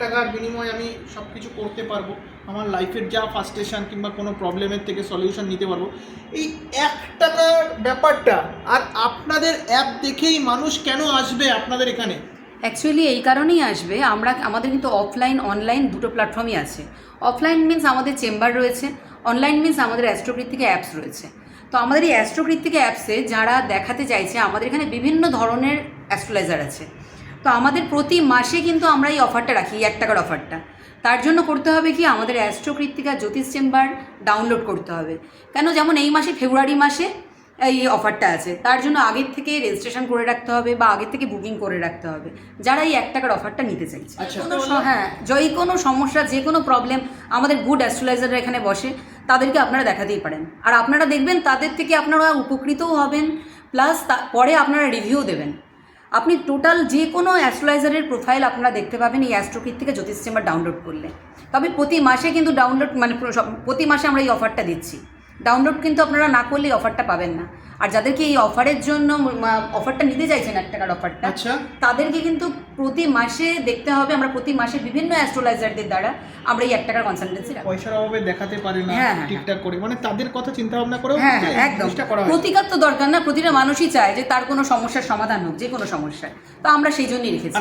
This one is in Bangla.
টাকার বিনিময়ে আমি সব কিছু করতে পারবো, আমার লাইফের যা ফার্স্টেশন কিংবা কোনো প্রবলেমের থেকে সলিউশন নিতে পারবো। এই 1 টাকার ব্যাপারটা আর আপনাদের অ্যাপ দেখেই মানুষ কেন আসবে আপনাদের এখানে? অ্যাকচুয়ালি এই কারণেই আসবে, আমাদের কিন্তু অফলাইন অনলাইন দুটো প্ল্যাটফর্মই আছে। অফলাইন মিন্স আমাদের চেম্বার রয়েছে, অনলাইন মিন্স আমাদের অ্যাস্ট্রোকৃত্তিকা অ্যাপস রয়েছে। তো আমাদের এই অ্যাস্ট্রোকৃত্তিকা অ্যাপসে যারা দেখাতে চাইছে, আমাদের এখানে বিভিন্ন ধরনের অ্যাস্ট্রোলাইজার আছে। তো আমাদের প্রতি মাসে কিন্তু আমরা এই অফারটা রাখি, 1 টাকার অফারটা। তার জন্য করতে হবে কি, আমাদের অ্যাস্ট্রোকৃত্তিকা জ্যোতিষ চেম্বার ডাউনলোড করতে হবে। কেন, যেমন এই মাসে ফেব্রুয়ারি মাসে এই অফারটা আছে, তার জন্য আগের থেকে রেজিস্ট্রেশন করে রাখতে হবে বা আগের থেকে বুকিং করে রাখতে হবে যারা এই 1 টাকার অফারটা নিতে চাইছে। আচ্ছা, হ্যাঁ, যে কোনো সমস্যা, যে কোনো প্রবলেম আমাদের গুড অ্যাস্ট্রোলাইজাররা এখানে বসে, তাদেরকে আপনারা দেখাতেই পারেন। আর আপনারা দেখবেন তাদের থেকে আপনারা উপকৃতও হবেন, প্লাস পরে আপনারা রিভিউ দেবেন। আপনি টোটাল যে কোনো অ্যাস্ট্রোলাইজারের প্রোফাইল আপনারা দেখতে পাবেন এই অ্যাস্ট্রোকৃত্তিকা জ্যোতিষ চেম্বার ডাউনলোড করলে। তবে প্রতি মাসে কিন্তু প্রতি মাসে আমরা এই অফারটা দিচ্ছি। ডাউনলোড কিন্তু আপনারা না করলে এই অফারটা পাবেন না। আর যাদেরকে এই অফারের জন্য অফারটা নিতে চাইছেন 1 টাকার অফারটা, আচ্ছা, তাদেরকে কিন্তু প্রতি মাসে দেখতে হবে। আমরা প্রতি মাসে বিভিন্ন অ্যাস্ট্রোলাইজারদের দ্বারা আমরা এই 1 টাকার কনসালটেন্সি রাখি। পয়সার অভাবে দেখাতে পারে না হ্যাঁ, ঠিকঠাক করে, মানে তাদের কথা চিন্তা ভাবনা করেও হ্যাঁ হ্যাঁ একদম। চেষ্টা করা হয়। প্রতিকার তো দরকার না, প্রতিটা মানুষই চায় যে তার কোনো সমস্যার সমাধান হোক, যে কোনো সমস্যায়। তো আমরা সেই জন্যই রেখেছি।